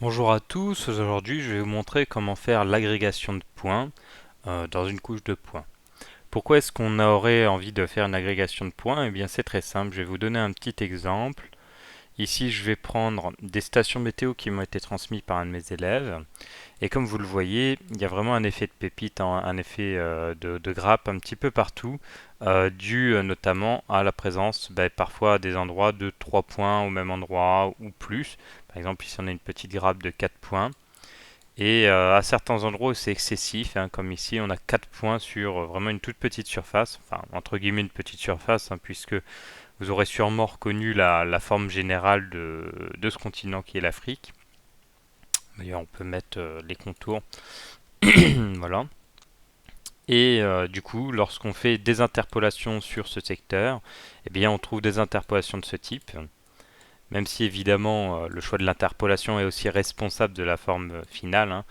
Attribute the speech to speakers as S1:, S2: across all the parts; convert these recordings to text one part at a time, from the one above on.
S1: Bonjour à tous, aujourd'hui je vais vous montrer comment faire l'agrégation de points dans une couche de points. Pourquoi est-ce qu'on aurait envie de faire une agrégation de points? Eh bien c'est très simple, je vais vous donner un petit exemple. Ici je vais prendre des stations météo qui m'ont été transmises par un de mes élèves. Et comme vous le voyez, il y a vraiment un effet de pépite, un effet de grappe un petit peu partout, dû notamment à la présence parfois des endroits de 3 points au même endroit ou plus. Par exemple, ici on a une petite grappe de 4 points. Et à certains endroits où c'est excessif, hein, comme ici, on a 4 points sur vraiment une toute petite surface, enfin entre guillemets une petite surface, hein, puisque vous aurez sûrement reconnu la forme générale de ce continent qui est l'Afrique. D'ailleurs, on peut mettre les contours. Voilà. Et du coup, lorsqu'on fait des interpolations sur ce secteur, eh bien, on trouve des interpolations de ce type. Même si évidemment le choix de l'interpolation est aussi responsable de la forme finale, hein,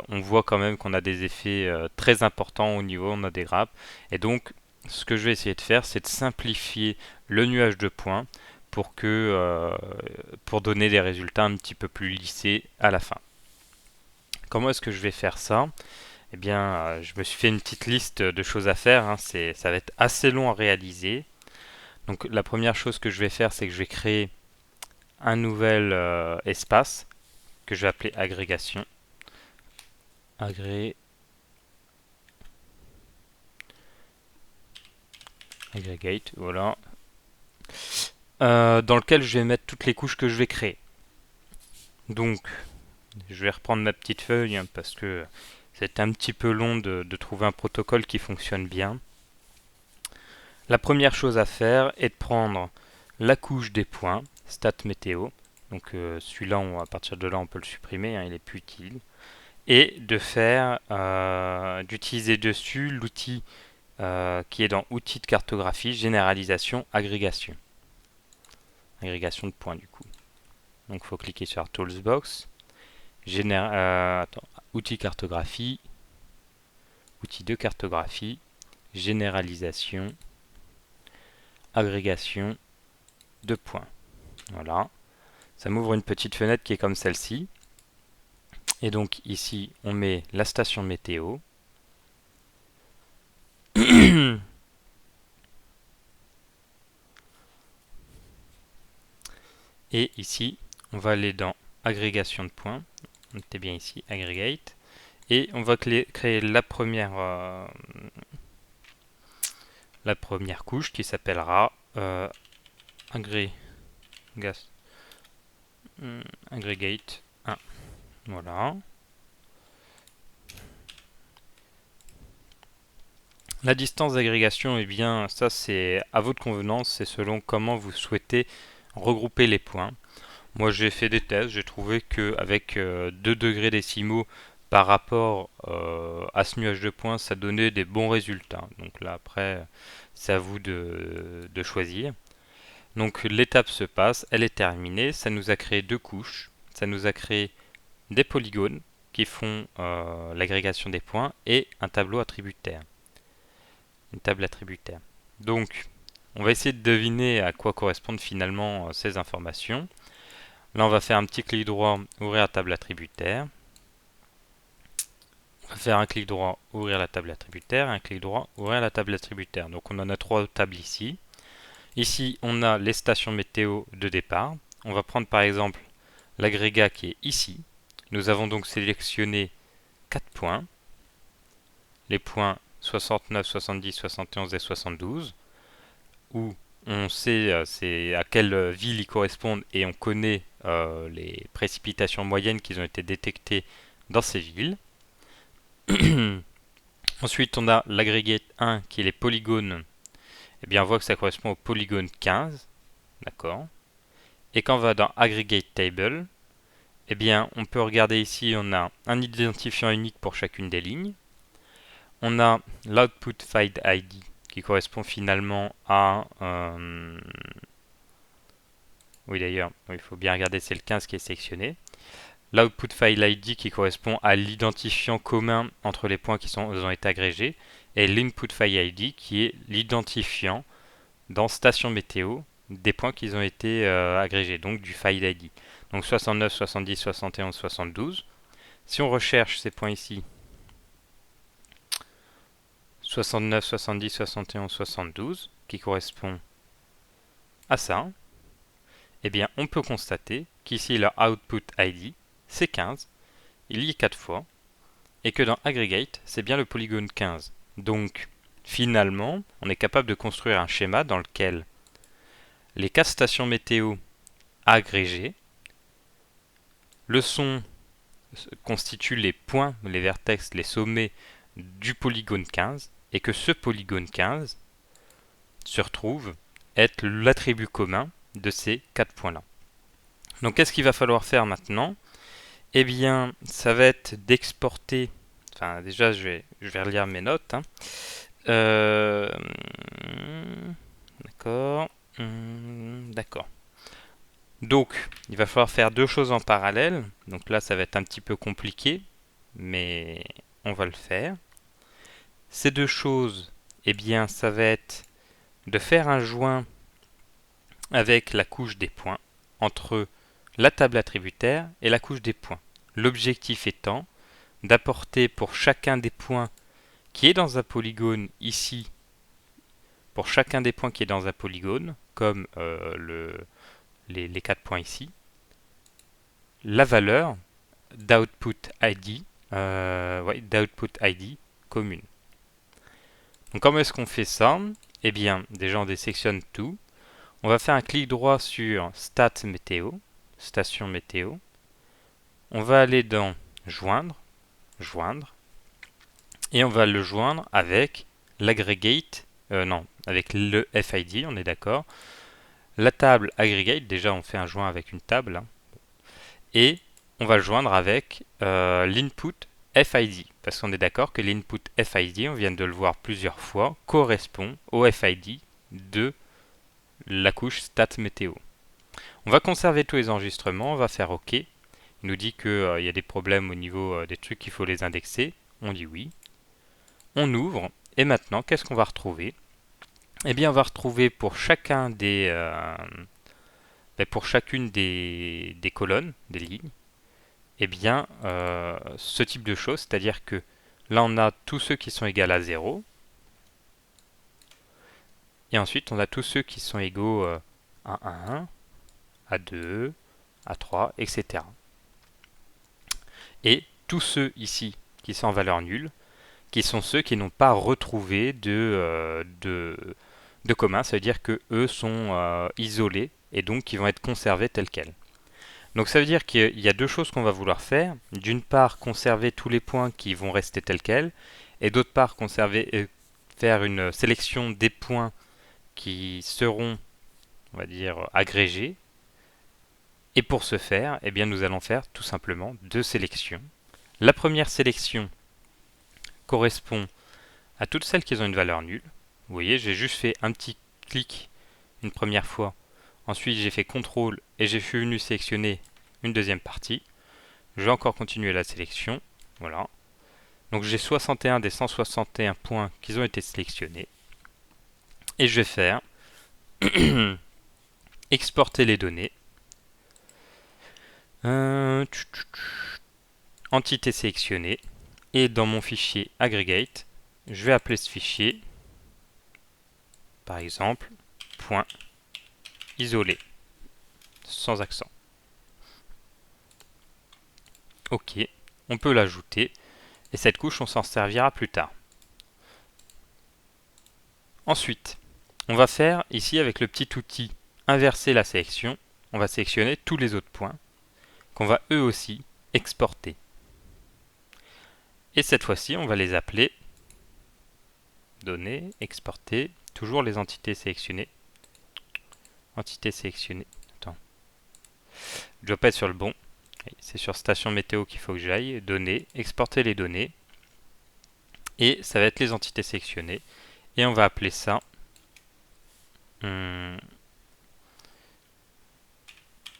S1: on voit quand même qu'on a des effets très importants au niveau, on a des grappes. Et donc, ce que je vais essayer de faire, c'est de simplifier le nuage de points pour donner des résultats un petit peu plus lissés à la fin. Comment est-ce que je vais faire ça? Eh bien, je me suis fait une petite liste de choses à faire, hein. Ça va être assez long à réaliser. Donc, la première chose que je vais faire, c'est que je vais créer un nouvel espace que je vais appeler agrégation. Agré Aggregate, voilà. Dans lequel je vais mettre toutes les couches que je vais créer. Donc, je vais reprendre ma petite feuille hein, parce que c'est un petit peu long de trouver un protocole qui fonctionne bien. La première chose à faire est de prendre la couche des points, stat météo. Donc celui-là, à partir de là, on peut le supprimer, hein, il est plus utile. Et de d'utiliser dessus l'outil qui est dans outils de cartographie, généralisation, agrégation. Agrégation de points du coup. Donc il faut cliquer sur Toolsbox, outils cartographie, outils de cartographie, généralisation, agrégation de points. Voilà. Ça m'ouvre une petite fenêtre qui est comme celle-ci. Et donc ici, on met la station météo. Et ici, on va aller dans agrégation de points. On était bien ici, aggregate. Et on va créer la première couche qui s'appellera agrégation aggregate 1. Voilà. La distance d'agrégation, eh bien, ça c'est à votre convenance, c'est selon comment vous souhaitez regrouper les points. Moi j'ai fait des tests, j'ai trouvé qu'avec 2 degrés décimaux par rapport à ce nuage de points, ça donnait des bons résultats. Donc là après, c'est à vous de choisir. Donc l'étape se passe, elle est terminée, ça nous a créé 2 couches, ça nous a créé des polygones qui font l'agrégation des points et un tableau attributaire, une table attributaire. Donc on va essayer de deviner à quoi correspondent finalement ces informations. Là, on va faire un petit clic droit, ouvrir la table attributaire. On va faire un clic droit, ouvrir la table attributaire, un clic droit, ouvrir la table attributaire. Donc on en a 3 tables ici. Ici, on a les stations météo de départ. On va prendre par exemple l'agrégat qui est ici. Nous avons donc sélectionné 4 points. Les points 69, 70, 71 et 72, où on sait c'est à quelle ville ils correspondent et on connaît les précipitations moyennes qui ont été détectées dans ces villes. Ensuite, on a l'agrégate 1 qui est les polygones. Eh bien, on voit que ça correspond au polygone 15. D'accord. Et quand on va dans Aggregate Table, eh bien, on peut regarder ici, on a un identifiant unique pour chacune des lignes. On a l'output file ID qui correspond finalement à... oui d'ailleurs, il faut bien regarder, c'est le 15 qui est sélectionné. L'output file ID qui correspond à l'identifiant commun entre les points qui ont été agrégés. Et l'input file ID qui est l'identifiant dans station météo des points qui ont été agrégés, donc du file ID. Donc 69, 70, 71, 72. Si on recherche ces points ici, 69, 70, 71, 72, qui correspond à ça, eh bien on peut constater qu'ici le output ID c'est 15, il y est 4 fois, et que dans aggregate c'est bien le polygone 15. Donc finalement on est capable de construire un schéma dans lequel les 4 stations météo agrégées, le son constitue les points, les vertex, les sommets du polygone 15, et que ce polygone 15 se retrouve être l'attribut commun de ces 4 points-là. Donc qu'est-ce qu'il va falloir faire maintenant? Eh bien, ça va être d'exporter. Enfin, déjà, je vais relire mes notes. Hein. D'accord. D'accord. Donc, il va falloir faire deux choses en parallèle. Donc là, ça va être un petit peu compliqué, mais on va le faire. Ces deux choses, eh bien, ça va être de faire un joint avec la couche des points entre la table attributaire et la couche des points. L'objectif étant d'apporter pour chacun des points qui est dans un polygone ici, pour chacun des points qui est dans un polygone, comme les 4 points ici, la valeur d'output ID, d'output ID commune. Donc comment est-ce qu'on fait ça? Eh bien, déjà on désélectionne tout. On va faire un clic droit sur Stat Météo, Station Météo. On va aller dans Joindre, Joindre, et on va le joindre avec l'aggregate, non, avec le FID, on est d'accord. La table aggregate, déjà on fait un joint avec une table, hein, et on va le joindre avec l'input FID, parce qu'on est d'accord que l'input FID, on vient de le voir plusieurs fois, correspond au FID de la couche stat météo. On va conserver tous les enregistrements, on va faire OK. Il nous dit qu'il y a des problèmes au niveau des trucs, qu'il faut les indexer. On dit oui. On ouvre, et maintenant, qu'est-ce qu'on va retrouver? Eh bien, on va retrouver pour chacun pour chacune des colonnes, des lignes, eh bien, ce type de choses, c'est-à-dire que là, on a tous ceux qui sont égaux à 0, et ensuite, on a tous ceux qui sont égaux à 1, à 2, à 3, etc. Et tous ceux ici qui sont en valeur nulle, qui sont ceux qui n'ont pas retrouvé de commun, ça veut dire que eux sont isolés et donc qui vont être conservés tels quels. Donc ça veut dire qu'il y a deux choses qu'on va vouloir faire. D'une part, conserver tous les points qui vont rester tels quels, et d'autre part, faire une sélection des points qui seront, on va dire, agrégés. Et pour ce faire, eh bien, nous allons faire tout simplement deux sélections. La première sélection correspond à toutes celles qui ont une valeur nulle. Vous voyez, j'ai juste fait un petit clic une première fois. Ensuite, j'ai fait CTRL et j'ai venu sélectionner une deuxième partie. Je vais encore continuer la sélection. Voilà. Donc j'ai 61 des 161 points qui ont été sélectionnés. Et je vais faire exporter les données. Entité sélectionnée. Et dans mon fichier aggregate, je vais appeler ce fichier, par exemple, point isolé, sans accent. Ok, on peut l'ajouter, et cette couche, on s'en servira plus tard. Ensuite, on va faire ici avec le petit outil inverser la sélection, on va sélectionner tous les autres points qu'on va eux aussi exporter. Et cette fois-ci, on va les appeler données, exporter, toujours les entités sélectionnées. Entités sélectionnées. Attends. Je dois pas être sur le bon. C'est sur station météo qu'il faut que j'aille. Données, exporter les données. Et ça va être les entités sélectionnées. Et on va appeler ça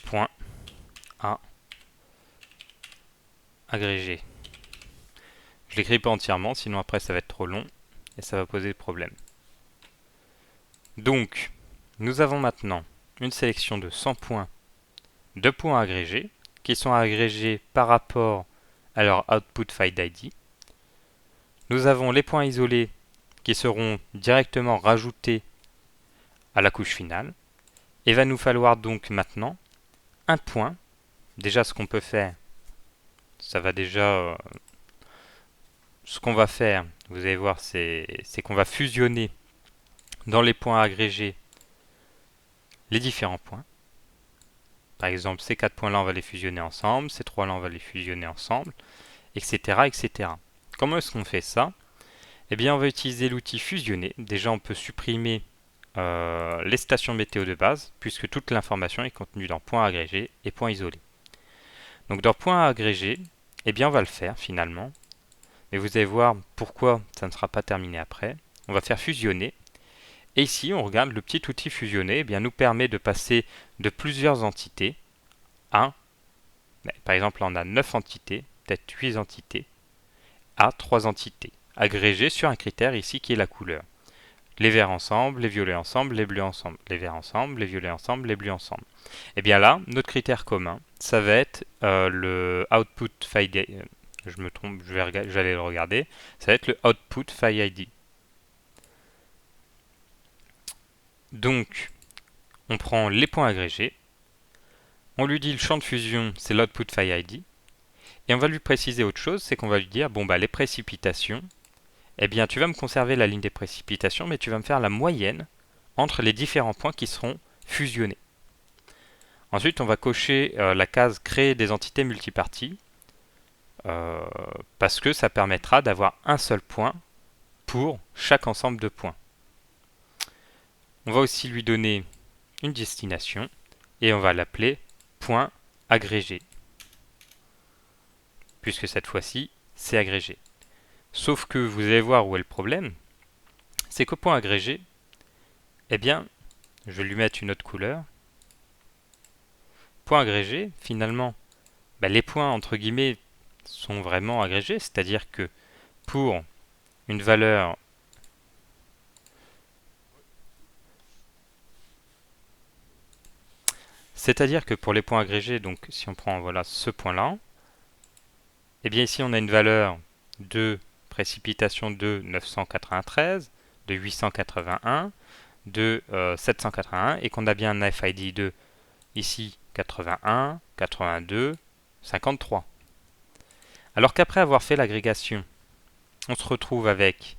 S1: point A agrégé. Je l'écris pas entièrement, sinon après ça va être trop long et ça va poser problème. Donc, nous avons maintenant une sélection de 100 points deux points agrégés qui sont agrégés par rapport à leur output file ID. Nous avons les points isolés qui seront directement rajoutés à la couche finale. Et va nous falloir donc maintenant un point. Déjà, ce qu'on peut faire, ça va déjà... ce qu'on va faire, vous allez voir, c'est qu'on va fusionner dans les points agrégés les différents points. Par exemple, ces 4 points-là, on va les fusionner ensemble, ces 3-là, on va les fusionner ensemble, etc. etc. Comment est-ce qu'on fait ça? Eh bien, on va utiliser l'outil fusionner. Déjà, on peut supprimer les stations météo de base, puisque toute l'information est contenue dans points agrégés et points isolés. Donc, dans points agrégés, eh bien, on va le faire finalement. Mais vous allez voir pourquoi ça ne sera pas terminé après. On va faire fusionner. Et ici, on regarde le petit outil fusionner, eh bien, nous permet de passer de plusieurs entités à, par exemple, là, on a 9 entités, peut-être 8 entités, à 3 entités, agrégées sur un critère ici qui est la couleur. Les verts ensemble, les violets ensemble, les bleus ensemble, les verts ensemble, les violets ensemble, les bleus ensemble. Et bien là, notre critère commun, ça va être le output file ID. Je me trompe, j'allais le regarder. Ça va être le output file ID. Donc, on prend les points agrégés. On lui dit le champ de fusion, c'est l'output file ID. Et on va lui préciser autre chose, c'est qu'on va lui dire, bon bah les précipitations, eh bien tu vas me conserver la ligne des précipitations, mais tu vas me faire la moyenne entre les différents points qui seront fusionnés. Ensuite, on va cocher la case créer des entités multiparties, parce que ça permettra d'avoir un seul point pour chaque ensemble de points. On va aussi lui donner une destination, et on va l'appeler point agrégé, puisque cette fois-ci, c'est agrégé. Sauf que vous allez voir où est le problème, c'est qu'au point agrégé, eh bien, je vais lui mettre une autre couleur. Point agrégé, finalement, les points entre guillemets sont vraiment agrégés, c'est-à-dire que pour une valeur c'est-à-dire que pour les points agrégés, donc si on prend voilà ce point-là, eh bien ici on a une valeur de précipitation de 993, de 881, de 781 et qu'on a bien un FID de ici 81, 82, 53. Alors qu'après avoir fait l'agrégation, on se retrouve avec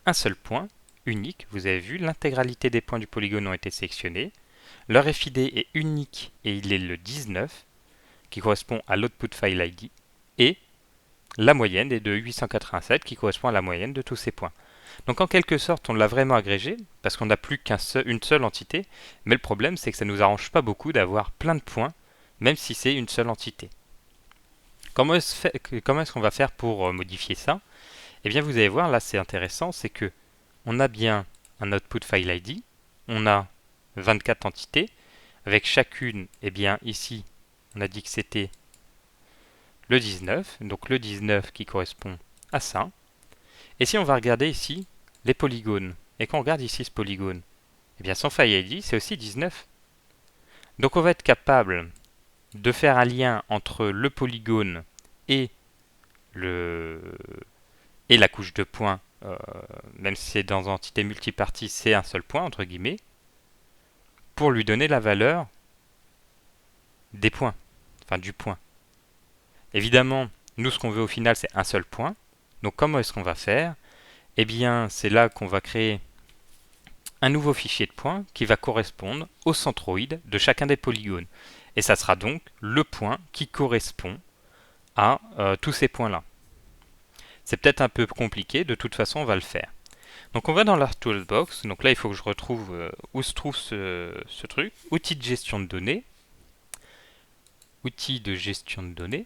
S1: un seul point, unique, vous avez vu, l'intégralité des points du polygone ont été sélectionnés, leur FID est unique et il est le 19, qui correspond à l'output file ID, et la moyenne est de 887, qui correspond à la moyenne de tous ces points. Donc en quelque sorte, on l'a vraiment agrégé, parce qu'on n'a plus qu'une seule entité, mais le problème c'est que ça ne nous arrange pas beaucoup d'avoir plein de points, même si c'est une seule entité. Comment est-ce qu'on va faire pour modifier ça? Eh bien vous allez voir, là c'est intéressant, c'est que on a bien un output file ID, on a 24 entités, avec chacune, eh bien ici, on a dit que c'était le 19, donc le 19 qui correspond à ça. Et si on va regarder ici les polygones, et qu'on regarde ici ce polygone, eh bien son file ID c'est aussi 19. Donc on va être capable de faire un lien entre le polygone et, et la couche de points, même si c'est dans entité multipartie, c'est un seul point, entre guillemets, pour lui donner la valeur des points, enfin du point. Évidemment, nous ce qu'on veut au final c'est un seul point. Donc comment est-ce qu'on va faire? Eh bien c'est là qu'on va créer un nouveau fichier de points qui va correspondre au centroïde de chacun des polygones. Et ça sera donc le point qui correspond à tous ces points-là. C'est peut-être un peu compliqué, de toute façon on va le faire. Donc on va dans la toolbox, donc là il faut que je retrouve où se trouve ce truc. Outils de gestion de données. Outils de gestion de données.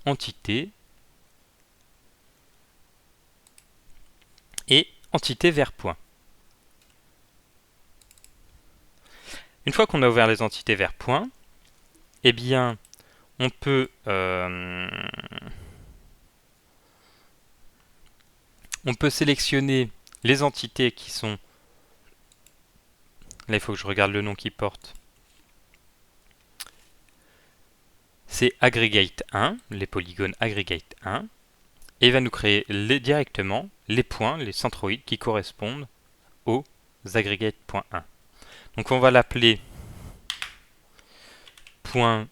S1: Entité. Et entité vers point. Une fois qu'on a ouvert les entités vers point, eh bien on peut sélectionner les entités qui sont... Là, il faut que je regarde le nom qu'ils portent. c'est aggregate 1, les polygones aggregate 1, et il va nous créer directement les points, les centroïdes qui correspondent aux aggregate.1. Donc on va l'appeler point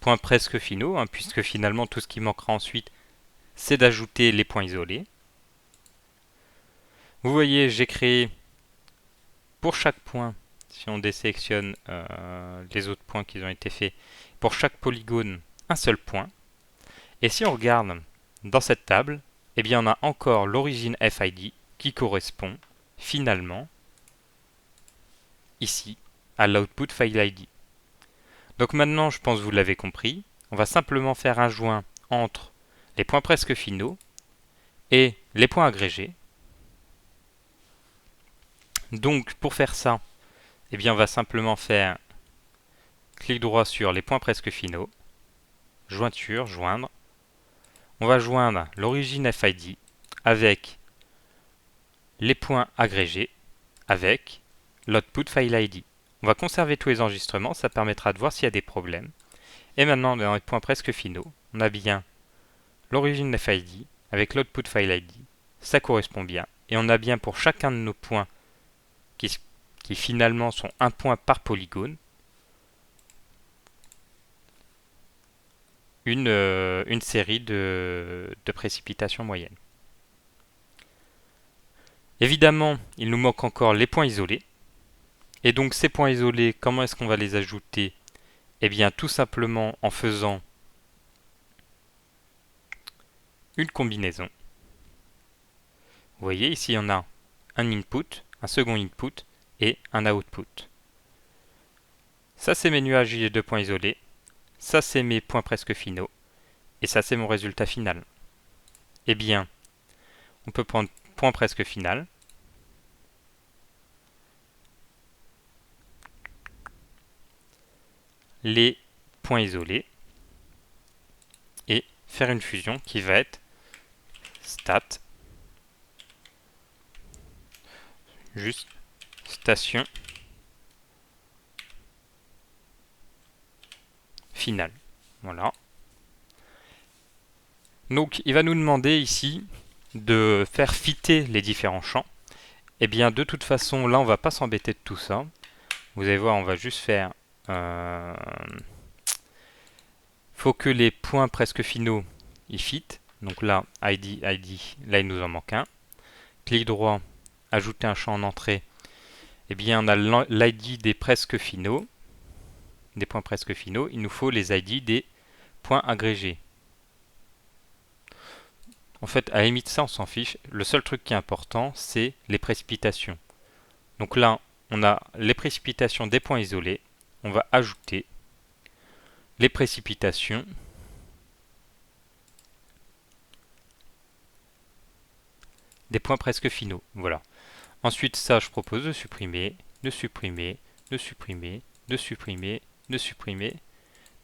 S1: points presque finaux, hein, puisque finalement tout ce qui manquera ensuite, c'est d'ajouter les points isolés. Vous voyez, j'ai créé pour chaque point, si on désélectionne les autres points qui ont été faits, pour chaque polygone, un seul point. Et si on regarde dans cette table, eh bien on a encore l'origine FID qui correspond finalement ici à l'output file ID. Donc maintenant, je pense que vous l'avez compris, on va simplement faire un joint entre les points presque finaux et les points agrégés. Donc pour faire ça, eh bien on va simplement faire clic droit sur les points presque finaux, jointure, joindre. On va joindre l'origine FID avec les points agrégés avec l'output file ID. On va conserver tous les enregistrements, ça permettra de voir s'il y a des problèmes. Et maintenant, dans les points presque finaux, on a bien l'origine FID avec l'output file ID. Ça correspond bien. Et on a bien pour chacun de nos points qui finalement sont un point par polygone, une série de précipitations moyennes. Évidemment, il nous manque encore les points isolés. Et donc ces points isolés, comment est-ce qu'on va les ajouter? Eh bien tout simplement en faisant une combinaison. Vous voyez ici on a un input, un second input et un output. Ça c'est mes nuages de points isolés, ça c'est mes points presque finaux et ça c'est mon résultat final. Eh bien, on peut prendre point presque final, les points isolés et faire une fusion qui va être stat juste station finale. Voilà. Donc il va nous demander ici de faire fitter les différents champs. Et bien de toute façon là on va pas s'embêter de tout ça. Vous allez voir, on va juste faire faut que les points presque finaux ils fit. Donc là ID, là il nous en manque un. Clic droit, ajouter un champ en entrée. Et bien on a l'ID des presque finaux, des points presque finaux. Il nous faut les ID des points agrégés. En fait, à la limite, ça, on s'en fiche. Le seul truc qui est important, c'est les précipitations. Donc là, on a les précipitations des points isolés. On va ajouter les précipitations des points presque finaux. Voilà. Ensuite, ça, je propose de supprimer, de supprimer, de supprimer, de supprimer, de supprimer,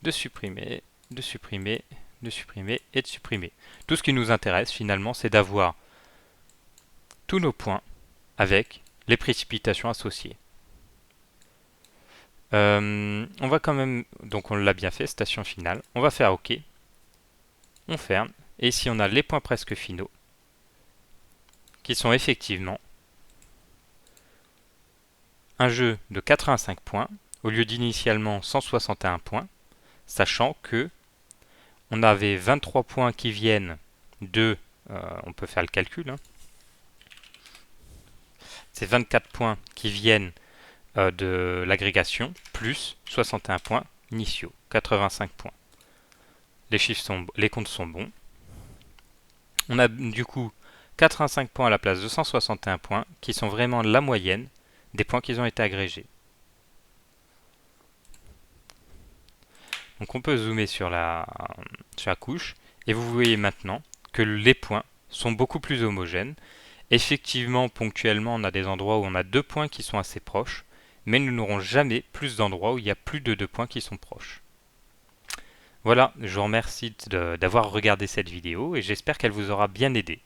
S1: de supprimer, de supprimer, de supprimer et de supprimer. Tout ce qui nous intéresse, finalement, c'est d'avoir tous nos points avec les précipitations associées. On va quand même, donc on l'a bien fait, station finale. On va faire OK. On ferme. Et ici, on a les points presque finaux qui sont effectivement un jeu de 85 points au lieu d'initialement 161 points, sachant que on avait 23 points qui viennent de, on peut faire le calcul, hein, c'est 24 points qui viennent de l'agrégation, plus 61 points initiaux, 85 points. Les comptes sont bons. On a du coup 85 points à la place de 161 points, qui sont vraiment la moyenne des points qui ont été agrégés. Donc on peut zoomer sur la couche, et vous voyez maintenant que les points sont beaucoup plus homogènes. Effectivement, ponctuellement, on a des endroits où on a deux points qui sont assez proches, mais nous n'aurons jamais plus d'endroits où il y a plus de deux points qui sont proches. Voilà, je vous remercie d'avoir regardé cette vidéo et j'espère qu'elle vous aura bien aidé.